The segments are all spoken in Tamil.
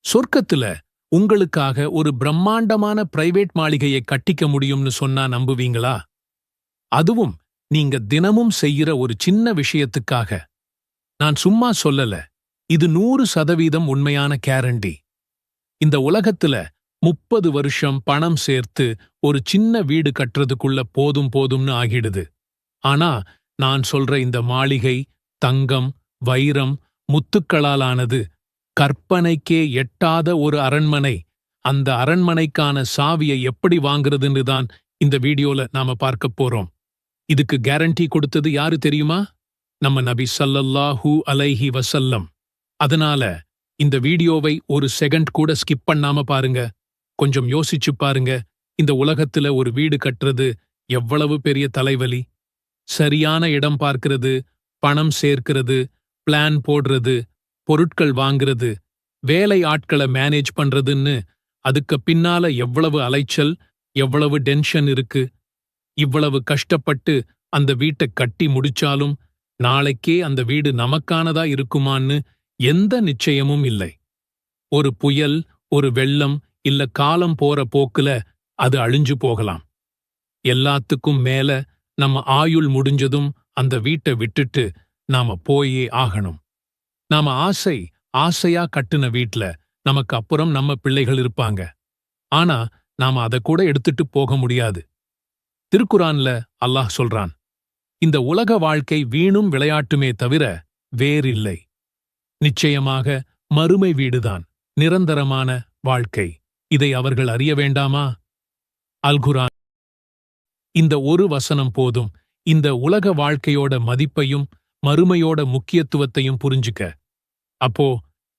சொர்க்கத்துல உங்களுக்காக ஒரு பிரம்மாண்டமான பிரைவேட் மாளிகையை கட்டிக்க முடியும்னு சொன்னா நம்புவீங்களா? அதுவும் நீங்க தினமும் செய்யற ஒரு சின்ன விஷயத்துக்காக. நான் சும்மா சொல்லல, இது 100% உண்மையான கேரண்டி. இந்த உலகத்துல 30 வருஷம் பணம் சேர்த்து ஒரு சின்ன வீடு கட்டுறதுக்குள்ள போதும்னு ஆகிடுது. ஆனா நான் சொல்ற இந்த மாளிகை தங்கம், வைரம், முத்துக்களாலானது, கற்பனைக்கே எட்டாத ஒரு அரண்மனை. அந்த அரண்மனைக்கான சாவியை எப்படி வாங்குறதுன்னு தான் இந்த வீடியோல நாம பார்க்க போறோம். இதுக்கு கேரண்டி கொடுத்தது யாரு தெரியுமா? நம்ம நபி ஸல்லல்லாஹு அலைஹி வஸல்லம். அதனால இந்த வீடியோவை ஒரு செகண்ட் கூட ஸ்கிப் பண்ணாம பாருங்க. கொஞ்சம் யோசிச்சு பாருங்க, இந்த உலகத்துல ஒரு வீடு கட்டுறது எவ்வளவு பெரிய தலைவலி. சரியான இடம் பார்க்கிறது, பணம் சேர்க்கிறது, பிளான் போடுறது, பொருட்கள் வாங்குறது, வேலை ஆட்களை மேனேஜ் பண்றதுன்னு அதுக்கு பின்னால எவ்வளவு அலைச்சல், எவ்வளவு டென்ஷன் இருக்கு. இவ்வளவு கஷ்டப்பட்டு அந்த வீட்டை கட்டி முடிச்சாலும் நாளைக்கே அந்த வீடு நமக்கானதா இருக்குமான்னு எந்த நிச்சயமும் இல்லை. ஒரு புயல், ஒரு வெள்ளம், இல்ல காலம் போற போக்குல அது அழிஞ்சு போகலாம். எல்லாத்துக்கும் மேல நம்ம ஆயுள் முடிஞ்சதும் அந்த வீட்டை விட்டுட்டு நாம போயே ஆகணும். நாம ஆசையா கட்டுன வீட்ல நமக்கு அப்புறம் நம்ம பிள்ளைகள் இருப்பாங்க. ஆனா நாம அதை கூட எடுத்துட்டு போக முடியாது. திருக்குரான்ல அல்லாஹ் சொல்றான், இந்த உலக வாழ்க்கை வீணும் விளையாட்டுமே தவிர வேறில்லை. நிச்சயமாக மறுமை வீடுதான் நிரந்தரமான வாழ்க்கை. இதை அவர்கள் அறிய வேண்டாமா? அல்குரான். இந்த ஒரு வசனம் போதும் இந்த உலக வாழ்க்கையோட மதிப்பையும் மறுமையோட முக்கியத்துவத்தையும் புரிஞ்சுக்க. அப்போ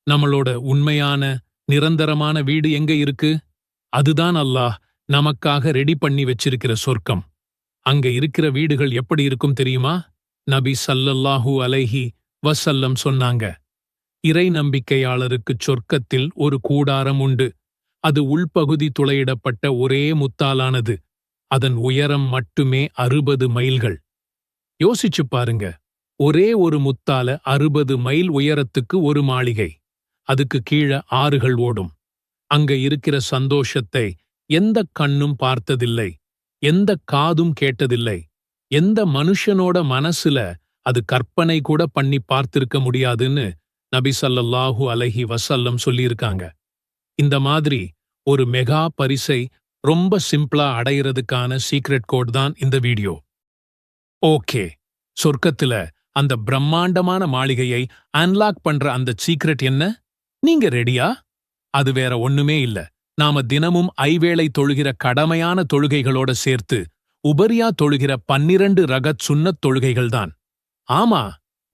நம்மளோட உண்மையான நிரந்தரமான வீடு எங்க இருக்கு? அதுதான் அல்லாஹ் நமக்காக ரெடி பண்ணி வச்சிருக்கிற சொர்க்கம். அங்க இருக்கிற வீடுகள் எப்படி இருக்கும் தெரியுமா? நபி ஸல்லல்லாஹு அலைஹி வஸல்லம் சொன்னாங்க, இறை நம்பிக்கையாளருக்குச் சொர்க்கத்தில் ஒரு கூடாரம் உண்டு. அது உள்பகுதி துளையிடப்பட்ட ஒரே முத்தாலானது. அதன் உயரம் மட்டுமே 60 மைல்கள். யோசிச்சு பாருங்க, ஒரே ஒரு முத்தால 60 மைல் உயரத்துக்கு ஒரு மாளிகை. அதுக்கு கீழ ஆறுகள் ஓடும். அங்க இருக்கிற சந்தோஷத்தை எந்த கண்ணும் பார்த்ததில்லை, எந்த காதும் கேட்டதில்லை, எந்த மனுஷனோட மனசுல அது கற்பனை கூட பண்ணி பார்த்திருக்க முடியாதுன்னு நபி ஸல்லல்லாஹு அலைஹி வஸல்லம் சொல்லியிருக்காங்க. இந்த மாதிரி ஒரு மெகா பரிசை ரொம்ப சிம்பிளா அடையிறதுக்கான சீக்ரெட் கோட் தான் இந்த வீடியோ. ஓகே, சொர்க்கத்துல அந்த பிரம்மாண்டமான மாளிகையை அன்லாக் பண்ற அந்த சீக்ரெட் என்ன? நீங்க ரெடியா? அது வேற ஒண்ணுமே இல்ல, நாம தினமும் ஐவேளை தொழுகிற கடமையான தொழுகைகளோட சேர்த்து உபரியா தொழுகிற 12 ரகத் சுன்னத் தொழுகைகள்தான். ஆமா,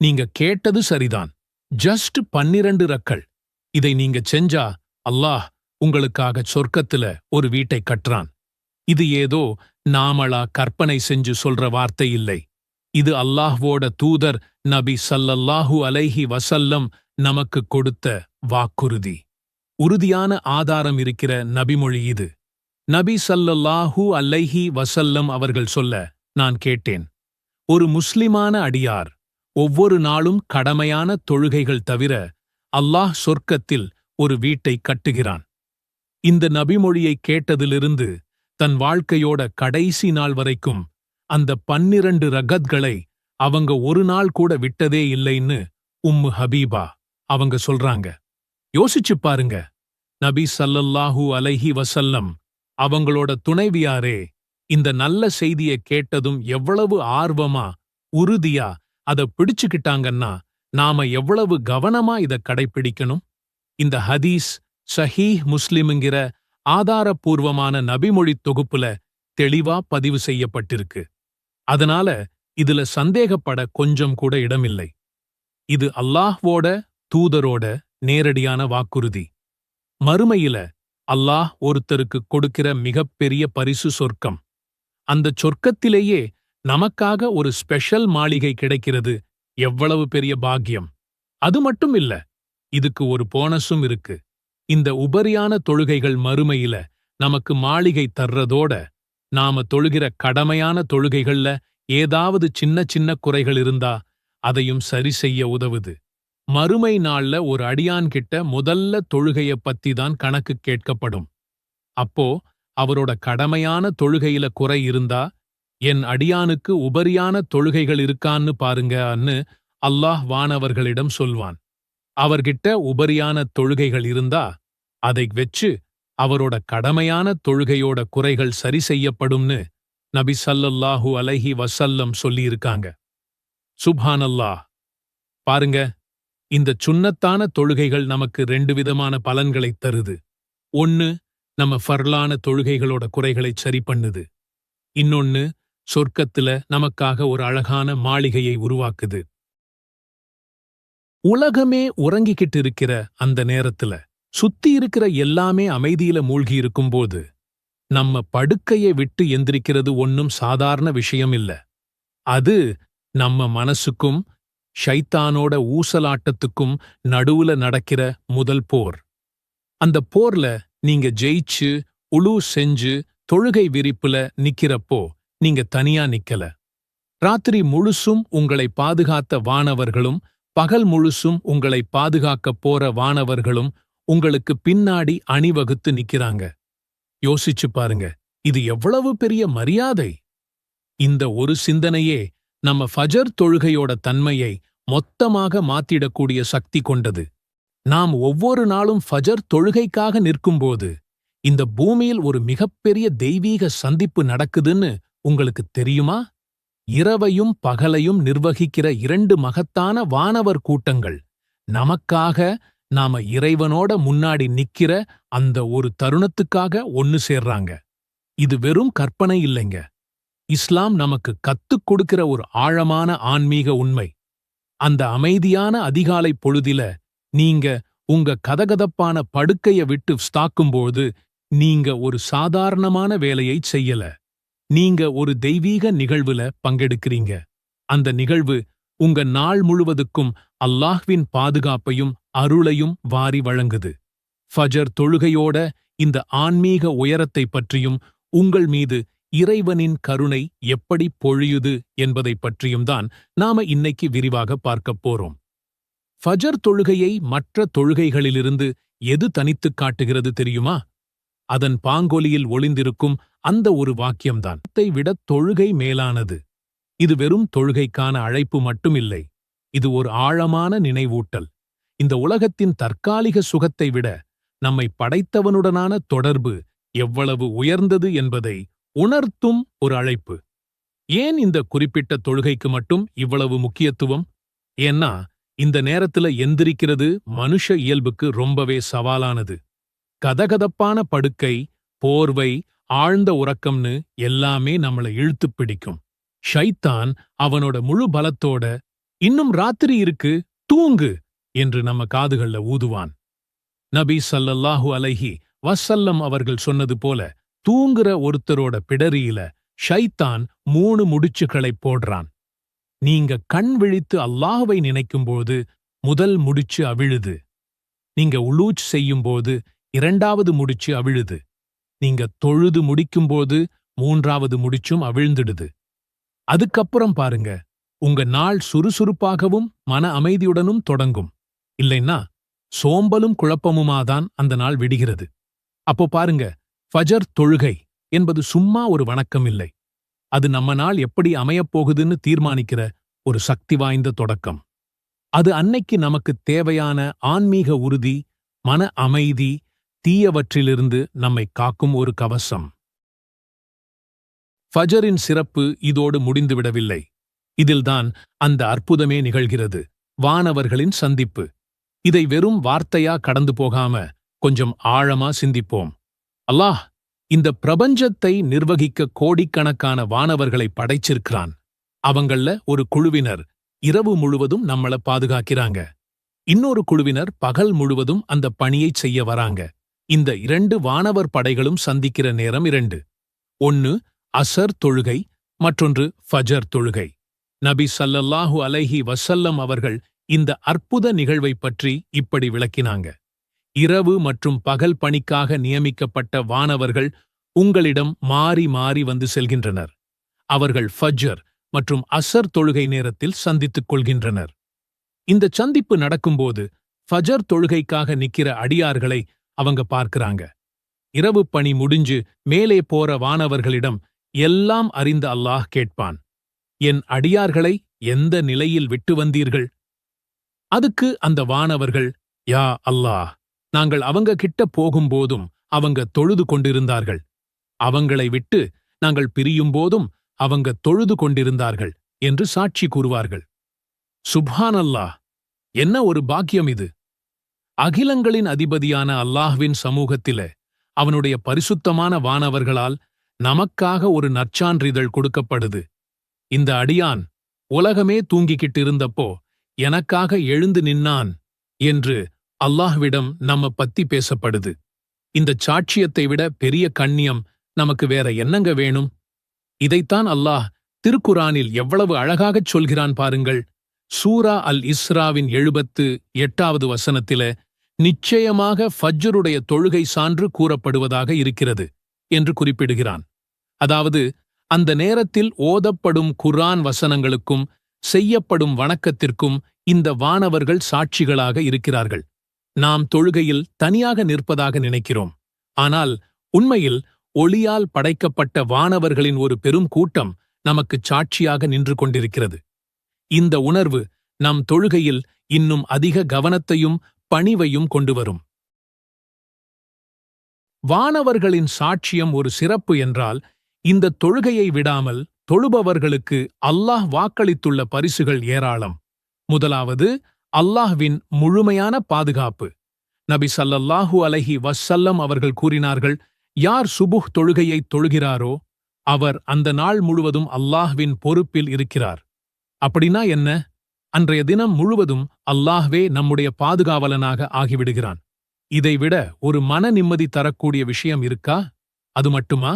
நீங்க கேட்டது சரிதான். ஜஸ்ட் 12 ரக்கள். இதை நீங்க செஞ்சா அல்லாஹ் உங்களுக்காக சொர்க்கத்துல ஒரு வீட்டை கட்டுறான். இது ஏதோ நாமளா கற்பனை செஞ்சு சொல்ற வார்த்தை இல்லை. இது அல்லாஹ்வோட தூதர் நபி ஸல்லல்லாஹு அலைஹி வஸல்லம் நமக்கு கொடுத்த வாக்குறுதி. உறுதியான ஆதாரம் இருக்கிற நபிமொழி இது. நபி ஸல்லல்லாஹு அலைஹி வஸல்லம் அவர்கள் சொல்ல நான் கேட்டேன், ஒரு முஸ்லிமான அடியார் ஒவ்வொரு நாளும் கடமையான தொழுகைகள் தவிர அல்லாஹ் சொர்க்கத்தில் ஒரு வீட்டை கட்டுகிறான். இந்த நபிமொழியை கேட்டதிலிருந்து தன் வாழ்க்கையோட கடைசி நாள் வரைக்கும் அந்த 12 ரகத்களை அவங்க ஒரு நாள் கூட விட்டதே இல்லைன்னு உம்மு ஹபீபா அவங்க சொல்றாங்க. யோசிச்சு பாருங்க, நபி ஸல்லல்லாஹு அலைஹி வஸல்லம் அவங்களோட துணைவியாரே இந்த நல்ல செய்தியை கேட்டதும் எவ்வளவு ஆர்வமா உறுதியா அதை பிடிச்சுக்கிட்டாங்கன்னா நாம எவ்வளவு கவனமா இதை கடைப்பிடிக்கணும். இந்த ஹதீஸ் ஸஹீஹ் முஸ்லிம்ங்கிற ஆதாரப்பூர்வமான நபிமொழி தொகுப்புல தெளிவா பதிவு செய்யப்பட்டிருக்கு. அதனால இதுல சந்தேகப்பட கொஞ்சம் கூட இடமில்லை. இது அல்லாஹ்வோட தூதரோட நேரடியான வாக்குறுதி. மறுமையில அல்லாஹ் ஒருத்தருக்கு கொடுக்கிற மிகப்பெரிய பரிசு சொர்க்கம். அந்த சொர்க்கத்திலேயே நமக்காக ஒரு ஸ்பெஷல் மாளிகை கிடைக்கிறது. எவ்வளவு பெரிய பாக்கியம்! அது மட்டும் இல்ல, இதுக்கு ஒரு போனஸும் இருக்கு. இந்த உபரியான தொழுகைகள் மறுமையில நமக்கு மாளிகை தர்றதோட நாம தொழுகிற கடமையான தொழுகைகள்ல ஏதாவது சின்ன சின்ன குறைகள் இருந்தா அதையும் சரி செய்ய உதவுது. மறுமை நாள்ல ஒரு அடியான் கிட்ட முதல்ல தொழுகைய பத்தி தான் கணக்கு கேட்கப்படும். அப்போ அவரோட கடமையான தொழுகையில குறை இருந்தா, என் அடியானுக்கு உபரியான தொழுகைகள் இருக்கான்னு பாருங்கன்னு அல்லாஹ் வானவர்களிடம் சொல்வான். அவர்கிட்ட உபரியான தொழுகைகள் இருந்தா அதை வெச்சு அவரோட கடமையான தொழுகையோட குறைகள் சரி செய்யப்படும்னு நபி ஸல்லல்லாஹு அலைஹி வஸல்லம் சொல்லியிருக்காங்க. சுப்ஹானல்லாஹ். பாருங்க, இந்த சுன்னத்தான தொழுகைகள் நமக்கு 2 விதமான பலன்களைத் தருது. ஒன்னு, நம்ம ஃபர்லான தொழுகைகளோட குறைகளைச் சரி பண்ணுது. இன்னொன்னு, சொர்க்கத்துல நமக்காக ஒரு அழகான மாளிகையை உருவாக்குது. உலகமே உறங்கிக்கிட்டு இருக்கிற அந்த நேரத்துல, சுத்தி இருக்கிற எல்லாமே அமைதியில மூழ்கி இருக்கும்போது, நம்ம படுக்கையை விட்டு எந்திரிக்கிறது ஒன்னும் சாதாரண விஷயம் இல்ல. அது நம்ம மனசுக்கும் ஷைத்தானோட ஊசலாட்டத்துக்கும் நடுவுல நடக்கிற முதல் போர். அந்த போர்ல நீங்க ஜெயிச்சு உளு செஞ்சு தொழுகை விரிப்புல நிக்கிறப்போ நீங்க தனியா நிக்கல. ராத்திரி முழுசும் உங்களை பாதுகாத்த வானவர்களும் பகல் முழுசும் உங்களை பாதுகாக்கப் போற வானவர்களும் உங்களுக்கு பின்னாடி அணிவகுத்து நிக்கிறாங்க. யோசிச்சு பாருங்க, இது எவ்வளவு பெரிய மரியாதை! இந்த ஒரு சிந்தனையே நம்ம ஃபஜர் தொழுகையோட தன்மையை மொத்தமாக மாத்திடக்கூடிய சக்தி கொண்டது. நாம் ஒவ்வொரு நாளும் ஃபஜர் தொழுகைக்காக நிற்கும்போது இந்த பூமியில் ஒரு மிகப்பெரிய தெய்வீக சந்திப்பு நடக்குதுன்னு உங்களுக்கு தெரியுமா? இரவையும் பகலையும் நிர்வகிக்கிற 2 மகத்தான வானவர் கூட்டங்கள் நமக்காக நாம இறைவனோட முன்னாடி நிக்கிற அந்த ஒரு தருணத்துக்காக ஒன்னு சேர்றாங்க. இது வெறும் கற்பனை இல்லைங்க. இஸ்லாம் நமக்கு கத்துக் கொடுக்கிற ஒரு ஆழமான ஆன்மீக உண்மை. அந்த அமைதியான அதிகாலை பொழுதில நீங்க உங்க கதகதப்பான படுக்கைய விட்டு ஸ்தாக்கும்போது நீங்க ஒரு சாதாரணமான வேலையைச் செய்யல. நீங்க ஒரு தெய்வீக நிகழ்வுல பங்கெடுக்கிறீங்க. அந்த நிகழ்வு உங்க நாள் முழுவதுக்கும் அல்லாஹ்வின் பாதுகாப்பையும் அருளையும் வாரி வழங்குது. ஃபஜர் தொழுகையோட இந்த ஆன்மீக உயரத்தைப் பற்றியும் உங்கள் மீது இறைவனின் கருணை எப்படி பொழியுது என்பதைப் பற்றியும் தான் நாம இன்னைக்கு விரிவாக பார்க்கப் போறோம். ஃபஜர் தொழுகையை மற்ற தொழுகைகளிலிருந்து எது தனித்துக் காட்டுகிறது தெரியுமா? அதன் பாங்கொலியில் ஒளிந்திருக்கும் அந்த ஒரு வாக்கியம்தான். இதை விட தொழுகை மேலானது. இது வெறும் தொழுகைக்கான அழைப்பு மட்டுமில்லை. இது ஒரு ஆழமான நினைவூட்டல். இந்த உலகத்தின் தற்காலிக சுகத்தை விட நம்மை படைத்தவனுடனான தொடர்பு எவ்வளவு உயர்ந்தது என்பதை உணர்த்தும் ஒரு அழைப்பு. ஏன் இந்த குறிப்பிட்ட தொழுகைக்கு மட்டும் இவ்வளவு முக்கியத்துவம்? ஏன்னா இந்த நேரத்துல எந்திரிக்கிறது மனுஷ இயல்புக்கு ரொம்பவே சவாலானது. கதகதப்பான படுக்கை, போர்வை, ஆழ்ந்த உறக்கம்னு எல்லாமே நம்மள இழுத்துப் பிடிக்கும். ஷைத்தான் அவனோட முழு பலத்தோட இன்னும் ராத்திரி இருக்கு, தூங்கு என்று நம்ம காதுகள்ல ஊதுவான். நபி ஸல்லல்லாஹு அலைஹி வஸல்லம் அவர்கள் சொன்னது போல, தூங்குற ஒருத்தரோட பிடரியில ஷைத்தான் 3 முடிச்சுகளைப் போடுறான். நீங்க கண் விழித்து அல்லாஹ்வை நினைக்கும்போது முதல் முடிச்சு அவிழுது. நீங்க உலூஜ் செய்யும்போது 2வது முடிச்சு அவிழுது. நீங்க தொழுது முடிக்கும்போது 3வது முடிச்சும் அவிழ்ந்துடுது. அதுக்கப்புறம் பாருங்க, உங்க நாள் சுறுசுறுப்பாகவும் மன அமைதியுடனும் தொடங்கும். இல்லைன்னா சோம்பலும் குழப்பமுமாதான் அந்த நாள் விடுகிறது. அப்போ பாருங்க, ஃபஜர் தொழுகை என்பது சும்மா ஒரு வணக்கம் இல்லை. அது நம்ம நாள் எப்படி அமையப்போகுதுன்னு தீர்மானிக்கிற ஒரு சக்தி வாய்ந்த தொடக்கம். அது அன்னைக்கு நமக்கு தேவையான ஆன்மீக உறுதி, மன அமைதி, தீயவற்றிலிருந்து நம்மை காக்கும் ஒரு கவசம். ஃபஜரின் சிறப்பு இதோடு முடிந்துவிடவில்லை. இதில்தான் அந்த அற்புதமே நிகழ்கிறது, வானவர்களின் சந்திப்பு. இதை வெறும் வார்த்தையா கடந்து போகாம கொஞ்சம் ஆழமா சிந்திப்போம். அல்லாஹ் இந்த பிரபஞ்சத்தை நிர்வகிக்க கோடிக்கணக்கான வானவர்களை படைச்சிருக்கிறான். அவங்கள ஒரு குழுவினர் இரவு முழுவதும் நம்மள பாதுகாக்கிறாங்க. இன்னொரு குழுவினர் பகல் முழுவதும் அந்த பணியைச் செய்ய வராங்க. இந்த 2 வானவர் படைகளும் சந்திக்கிற நேரம் 2. ஒன்னு அசர் தொழுகை, மற்றொன்று ஃபஜர் தொழுகை. நபி ஸல்லல்லாஹு அலைஹி வஸல்லம் அவர்கள் இந்த அற்புத நிகழ்வை பற்றி இப்படி விளக்கினாங்க. இரவு மற்றும் பகல் பணிக்காக நியமிக்கப்பட்ட வானவர்கள் உங்களிடம் மாறி மாறி வந்து செல்கின்றனர். அவர்கள் ஃபஜ்ர் மற்றும் அசர் தொழுகை நேரத்தில் சந்தித்துக் கொள்கின்றனர். இந்த சந்திப்பு நடக்கும்போது ஃபஜர் தொழுகைக்காக நிக்கிற அடியார்களை அவங்க பார்க்கறாங்க. இரவு பணி முடிஞ்சு மேலே போற வானவர்களிடம் எல்லாம் அறிந்த அல்லாஹ் கேட்பான், என் அடியார்களை எந்த நிலையில் விட்டு வந்தீர்கள்? அதுக்கு அந்த வானவர்கள், யா அல்லாஹ், நாங்கள் அவங்க கிட்ட போகும்போதும் அவங்க தொழுது கொண்டிருந்தார்கள், அவங்களை விட்டு நாங்கள் பிரியும்போதும் அவங்க தொழுது கொண்டிருந்தார்கள் என்று சாட்சி கூறுவார்கள். சுப்ஹானல்லாஹ், என்ன ஒரு பாக்கியம் இது! அகிலங்களின் அதிபதியான அல்லாஹ்வின் சமூகத்திலே அவனுடைய பரிசுத்தமான வானவர்களால் நமக்காக ஒரு நற்சான்றிதழ் கொடுக்கப்படுது. இந்த அடியான் உலகமே தூங்கிக்கிட்டு இருந்தப்போ எனக்காக எழுந்து நின்னான் என்று அல்லாஹ்விடம் நம்ம பத்தி பேசப்படுது. இந்த சாட்சியத்தை விட பெரிய கண்ணியம் நமக்கு வேற என்னங்க வேணும்? இதைத்தான் அல்லாஹ் திருக்குரானில் எவ்வளவு அழகாகச் சொல்கிறான் பாருங்கள். சூரா அல் இஸ்ராவின் 78வது வசனத்தில, நிச்சயமாக ஃபஜ்ருடைய தொழுகை சான்று கூறப்படுவதாக இருக்கிறது என்று குறிப்பிடுகிறான். அதாவது, அந்த நேரத்தில் ஓதப்படும் குர்ஆன் வசனங்களுக்கும் செய்யப்படும் வணக்கத்திற்கும் இந்த வானவர்கள் சாட்சிகளாக இருக்கிறார்கள். நாம் தொழுகையில் தனியாக நிற்பதாக நினைக்கிறோம். ஆனால் உண்மையில் ஒளியால் படைக்கப்பட்ட வானவர்களின் ஒரு பெரும் கூட்டம் நமக்குச் சாட்சியாக நின்று கொண்டிருக்கிறது. இந்த உணர்வு நம் தொழுகையில் இன்னும் அதிக கவனத்தையும் பணிவையும் கொண்டுவரும். வானவர்களின் சாட்சியம் ஒரு சிறப்பு என்றால், இந்த தொழுகையை விடாமல் தொழுபவர்களுக்கு அல்லாஹ் வாக்களித்துள்ள பரிசுகள் ஏராளம். முதலாவது, அல்லாஹ்வின் முழுமையான பாதுகாப்பு. நபி ஸல்லல்லாஹு அலைஹி வஸல்லம் அவர்கள் கூறினார்கள், யார் சுபுஹ் தொழுகையை தொழுகிறாரோ அவர் அந்த நாள் முழுவதும் அல்லாஹ்வின் பொறுப்பில் இருக்கிறார். அப்படின்னா என்ன? அன்றைய தினம் முழுவதும் அல்லாஹ்வே நம்முடைய பாதுகாவலனாக ஆகிவிடுகிறான். இதைவிட ஒரு மன நிம்மதி தரக்கூடிய விஷயம் இருக்கா? அது மட்டுமா?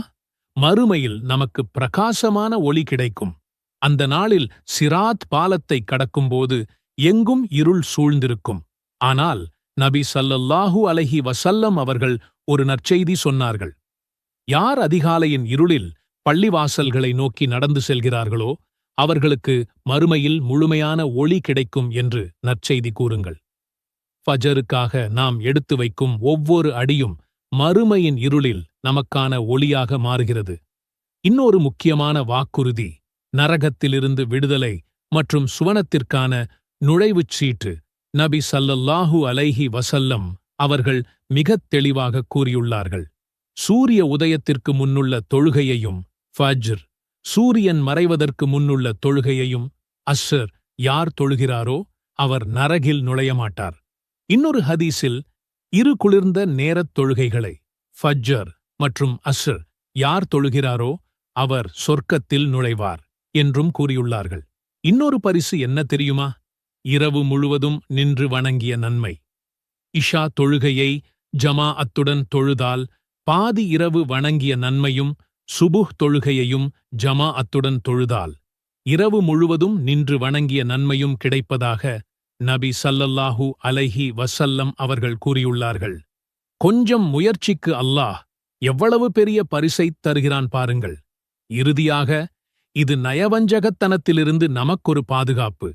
மறுமையில் நமக்கு பிரகாசமான ஒளி கிடைக்கும். அந்த நாளில் சிராத் பாலத்தை கடக்கும்போது எங்கும் இருள் சூழ்ந்திருக்கும். ஆனால் நபி ஸல்லல்லாஹு அலைஹி வஸல்லம் அவர்கள் ஒரு நற்செய்தி சொன்னார்கள். யார் அதிகாலையின் இருளில் பள்ளிவாசல்களை நோக்கி நடந்து செல்கிறார்களோ அவர்களுக்கு மறுமையில் முழுமையான ஒளி கிடைக்கும் என்று நற்செய்தி கூறுங்கள். ஃபஜருக்காக நாம் எடுத்து வைக்கும் ஒவ்வொரு அடியும் மறுமையின் இருளில் நமக்கான ஒளியாக மாறுகிறது. இன்னொரு முக்கியமான வாக்குறுதி, நரகத்திலிருந்து விடுதலை மற்றும் சுவனத்திற்கான நுழைவுச் சீட்டு. நபி ஸல்லல்லாஹு அலைஹி வஸல்லம் அவர்கள் மிகத் தெளிவாக கூறியுள்ளார்கள். சூரிய உதயத்திற்கு முன்னுள்ள தொழுகையையும் ஃபஜ்ர், சூரியன் மறைவதற்கு முன்னுள்ள தொழுகையையும் அஸ்ர் யார் தொழுகிறாரோ அவர் நரகில் நுழையமாட்டார். இன்னொரு ஹதீஸில் இரு குளிர்ந்த நேரத் தொழுகைகளை ஃபஜ்ர் மற்றும் அஸ்ர் யார் தொழுகிறாரோ அவர் சொர்க்கத்தில் நுழைவார் என்றும் கூறியுள்ளார்கள். இன்னொரு பரிசு என்ன தெரியுமா? இரவு முழுவதும் நின்று வணங்கிய நன்மை. இஷா தொழுகையை ஜமாஅத்துடன் தொழுதால் பாதி இரவு வணங்கிய நன்மையும், சுபுஹ் தொழுகையையும் ஜமாஅத்துடன் தொழுதால் இரவு முழுவதும் நின்று வணங்கிய நன்மையும் கிடைப்பதாக நபி ஸல்லல்லாஹு அலைஹி வஸல்லம் அவர்கள் கூறியுள்ளார்கள். கொஞ்சம் முயற்சிக்கு அல்லாஹ் எவ்வளவு பெரிய பரிசைத் தருகிறான் பாருங்கள். இறுதியாக, இது நயவஞ்சகத்தனத்திலிருந்து நமக்கொரு பாதுகாப்பு.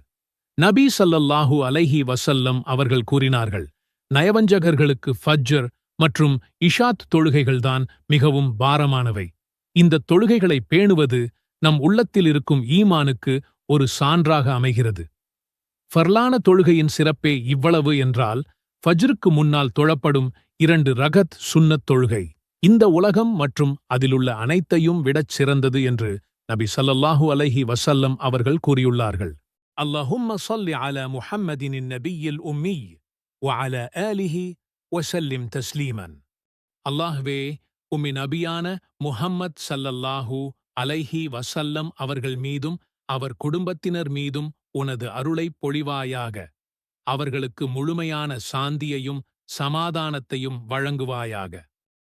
நபி ஸல்லல்லாஹு அலைஹி வஸல்லம் அவர்கள் கூறினார்கள், நயவஞ்சகர்களுக்கு ஃபஜ்ர் மற்றும் இஷாத் தொழுகைகள்தான் மிகவும் பாரமானவை. இந்த தொழுகைகளை பேணுவது நம் உள்ளத்தில் இருக்கும் ஈமானுக்கு ஒரு சான்றாக அமைகிறது. ஃபர்லான தொழுகையின் சிறப்பே இவ்வளவு என்றால், ஃபஜ்ருக்கு முன்னால் தொழப்படும் 2 ரகத் சுன்னத் தொழுகை இந்த உலகம் மற்றும் அதிலுள்ள அனைத்தையும் விடச் சிறந்தது என்று நபி ஸல்லல்லாஹு அலைஹி வஸல்லம் அவர்கள் கூறியுள்ளார்கள். அல்லாஹும்ம ஸல்லி அலா முஹம்மதின் நபியில் உம்மி வஅலா ஆலிஹி வஸல்லிம் தஸ்லீமன். அல்லாஹ்வே, உம்மி நபியான முஹம்மத் ஸல்லல்லாஹு அலைஹி வஸல்லம் அவர்கள் மீதும் அவர் குடும்பத்தினர் மீதும் உனது அருளைப் பொழிவாயாக. அவர்களுக்கு முழுமையான சாந்தியையும் சமாதானத்தையும் வழங்குவாயாக.